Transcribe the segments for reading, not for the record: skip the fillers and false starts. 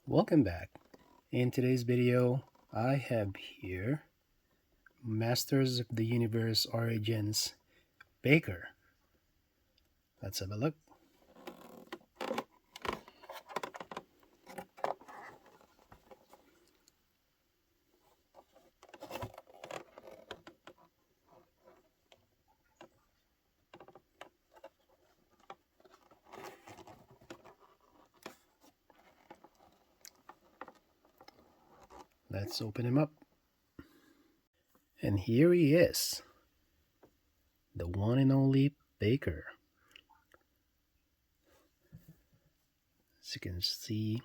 Welcome back. In today's video, I have here Masters of the Universe Origins Baker. Let's have a look. Let's open him up. And here he is, the one and only Baker. As you can see,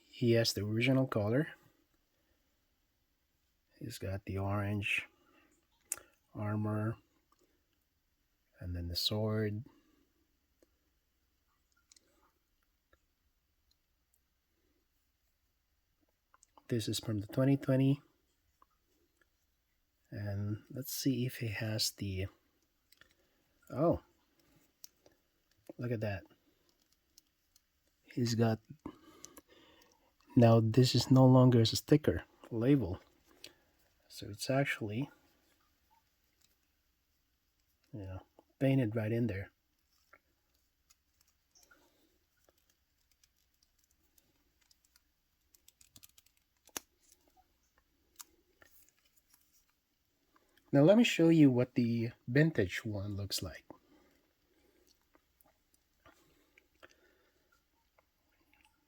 he has the original color. He's got the orange armor and then the sword. This is from the 2020. And let's see if he has the... Oh, look at that. He's got... Now this is no longer a sticker, a label. So it's actually, painted right in there. Now let me show you what the vintage one looks like.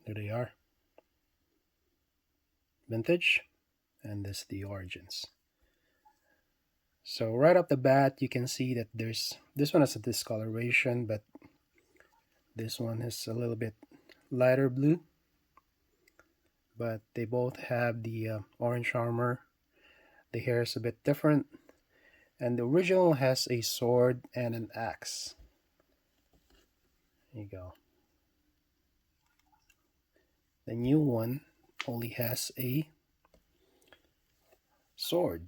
There they are. Vintage, and this is the Origins. So right off the bat, you can see that this one has a discoloration, but this one is a little bit lighter blue. But they both have the orange armor. The hair is a bit different. And the original has a sword and an axe. There you go. The new one only has a sword.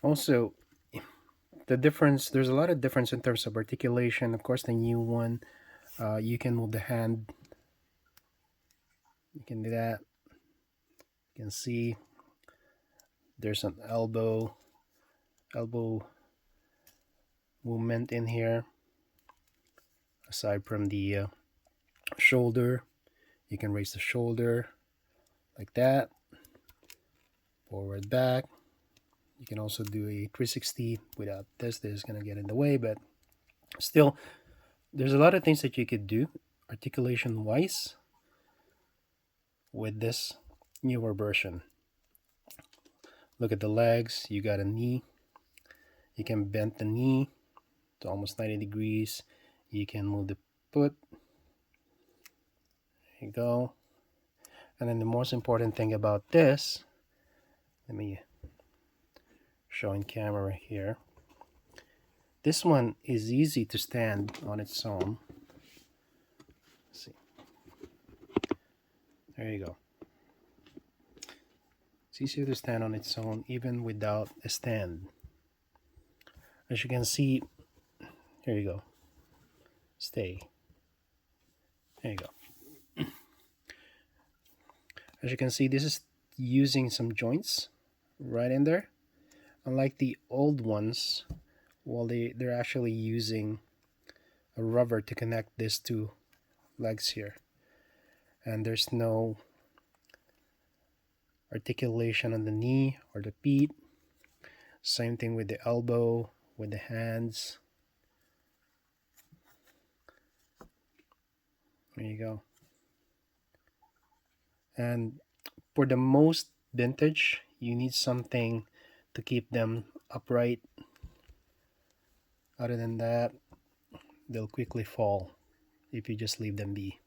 Also, the difference, there's a lot of difference in terms of articulation. Of course, the new one, you can move the hand. You can do that. You can see there's an elbow movement in here. Aside from the shoulder, you can raise the shoulder like that, forward, back. You can also do a 360 without this. This is going to get in the way, but still, there's a lot of things that you could do articulation wise with this newer version. Look at the legs. You got a knee. You can bend the knee to almost 90 degrees. You can move the foot. There you go. And then the most important thing about this, let me show in camera here. This one is easy to stand on its own. Let's see. There you go. It's easier to stand on its own even without a stand. As you can see, here you go. Stay. There you go. As you can see, this is using some joints right in there. Unlike the old ones, well, they're actually using a rubber to connect these two legs here. And there's no articulation on the knee or the feet. Same thing with the elbow, with the hands. There you go. And for the most vintage, you need something to keep them upright. Other than that, they'll quickly fall if you just leave them be.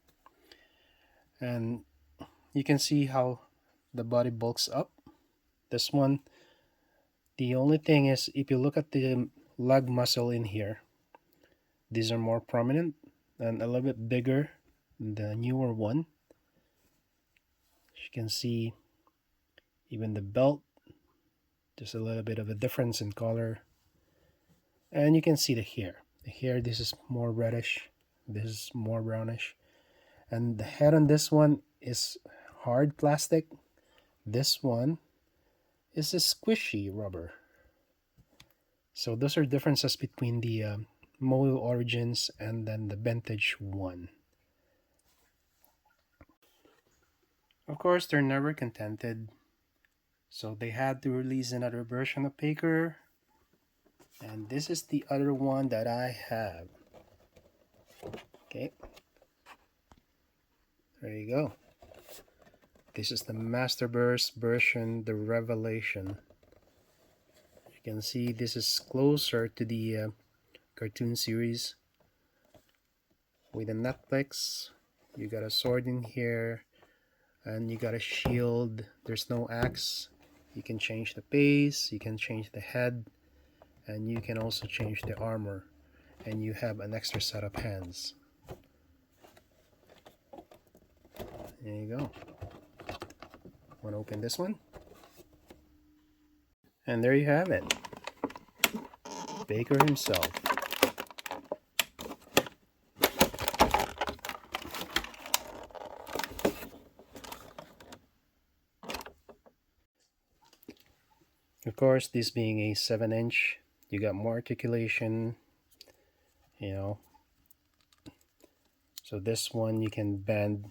And you can see how the body bulks up. This one, the only thing is, if you look at the leg muscle in here, these are more prominent and a little bit bigger than the newer one. As you can see, even the belt, there's a little bit of a difference in color. And you can see the hair. The hair, this is more reddish, this is more brownish. And the head on this one is hard plastic. This one is a squishy rubber. So those are differences between the Moyo Origins and then the Vintage one. Of course, they're never contented, so they had to release another version of Baker. And this is the other one that I have. Okay, there you go. This is the Masterverse version, the Revelation. You can see this is closer to the cartoon series. With the Netflix, you got a sword in here, and you got a shield. There's no axe. You can change the base, you can change the head, and you can also change the armor, and you have an extra set of hands. There you go. Want to open this one? And there you have it. Baker himself. Of course, this being a 7-inch, you got more articulation, you know. So this one you can bend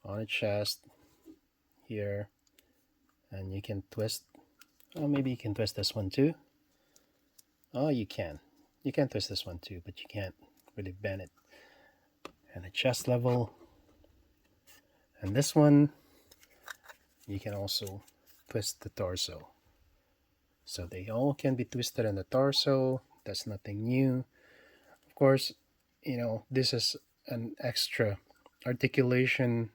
on a chest here, and you can twist. Oh, maybe you can twist this one too. Oh, you can. You can twist this one too, but you can't really bend it. And the chest level. And this one, you can also twist the torso. So they all can be twisted on the torso. That's nothing new. Of course, you know, this is an extra articulation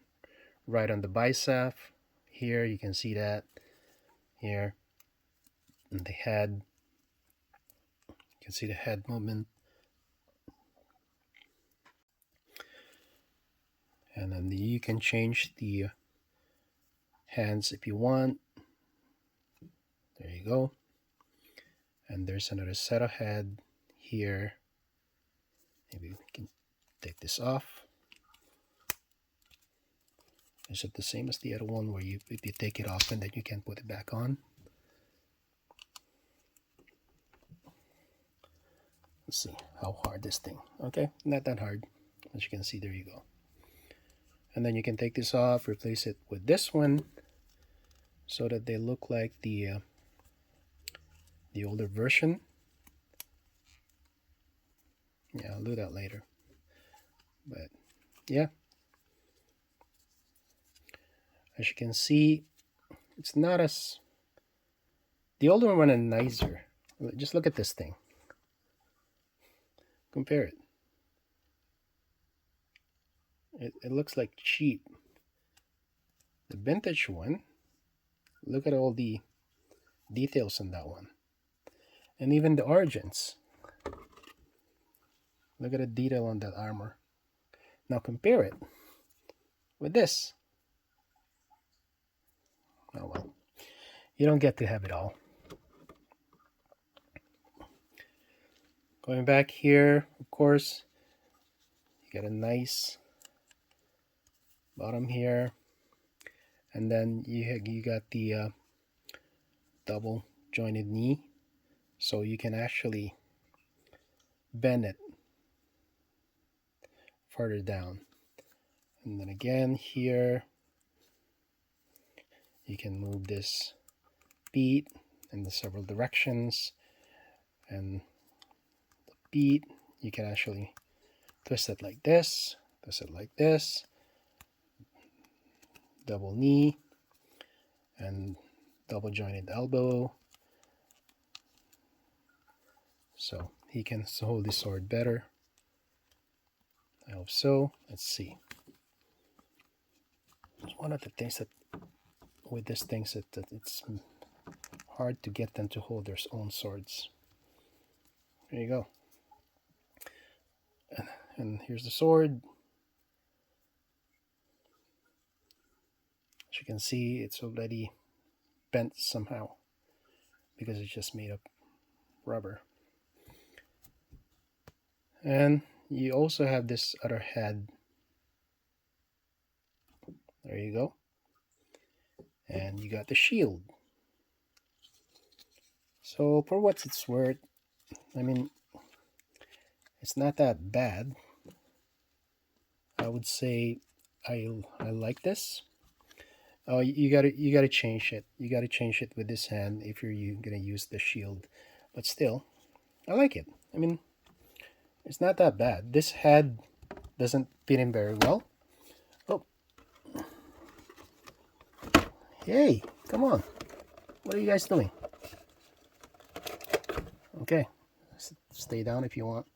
right on the bicep. Here, you can see that. Here, and the head. You can see the head movement. And then you can change the hands if you want. There you go. And there's another set of head here. Maybe we can take this off. Is it the same as the other one where if you take it off and then you can put it back on? Let's see how hard this thing. Okay, not that hard. As you can see, there you go. And then you can take this off, replace it with this one, so that they look like the older version. Yeah, I'll do that later. But yeah, as you can see, it's not as the older one is nicer. Just look at this thing. Compare it. It looks like cheap. The vintage one, look at all the details on that one. And even the origins. Look at the detail on that armor. Now compare it with this. Oh well. You don't get to have it all. Going back here, of course, you get a nice bottom here. And then you got the double jointed knee. So you can actually bend it further down. And then again here, you can move this bead in the several directions. And the bead, you can actually twist it like this, twist it like this, double knee, and double jointed elbow. So he can hold the sword better. I hope so. Let's see. It's one of the things that with these things that it's hard to get them to hold their own swords. There you go. And here's the sword. As you can see, it's already bent somehow because it's just made up rubber. And you also have this other head. There you go. And you got the shield. So for what it's worth, I mean, it's not that bad. I would say I like this. Oh, you gotta change it. You gotta change it with this hand if you're gonna use the shield. But still, I like it. I mean, it's not that bad. This head doesn't fit in very well. Oh, hey, come on! What are you guys doing? Okay, stay down if you want.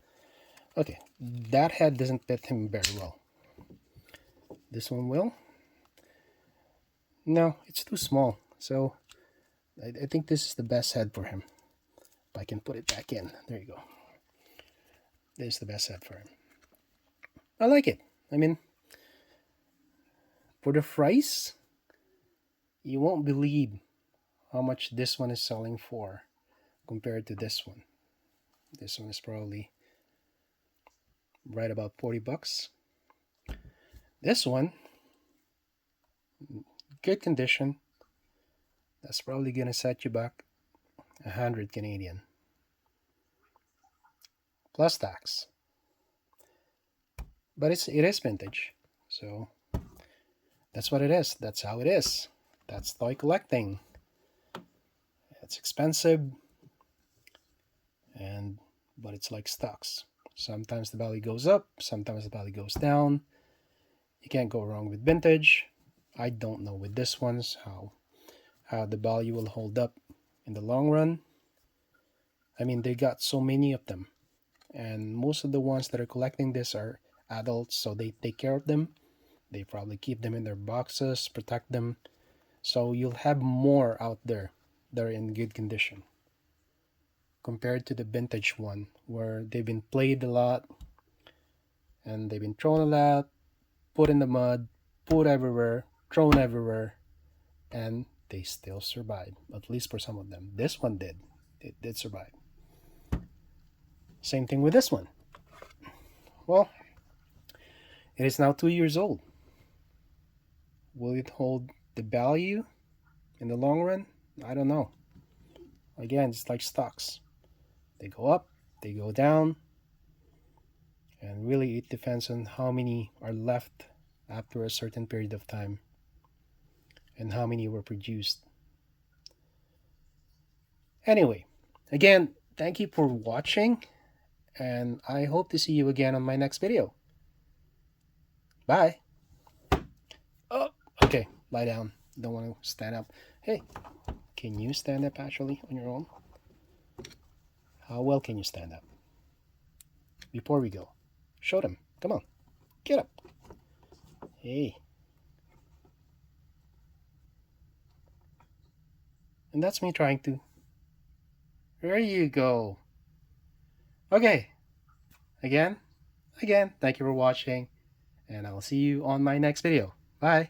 Okay, that head doesn't fit him very well. This one will. No, it's too small. So I think this is the best head for him. If I can put it back in. There you go. This is the best head for him. I like it. I mean, for the price, you won't believe how much this one is selling for compared to this one. This one is probably right about 40 bucks. This one, good condition, that's probably gonna set you back 100 Canadian plus tax. But it is vintage, so that's what it is. That's how it is. That's toy collecting. It's expensive, but it's like stocks. Sometimes the value goes up, sometimes the value goes down. You can't go wrong with vintage. I don't know with this one's how the value will hold up in the long run. I mean, they got so many of them, and most of the ones that are collecting this are adults, so they take care of them. They probably keep them in their boxes, protect them, so you'll have more out there that are in good condition compared to the vintage one where they've been played a lot and they've been thrown a lot, put in the mud, put everywhere, thrown everywhere, and they still survive, at least for some of them. This one did. It did survive. Same thing with this one. Well, it is now 2 years old. Will it hold the value in the long run? I don't know. Again, it's like stocks. They go up, they go down, and really it depends on how many are left after a certain period of time and how many were produced. Anyway, again, thank you for watching, and I hope to see you again on my next video. Bye. Oh, okay, lie down. Don't want to stand up. Hey, can you stand up actually on your own? How well can you stand up? Before we go, show them. Come on, get up. Hey. And that's me trying to. There you go. Okay. Again, thank you for watching, and I'll see you on my next video. Bye.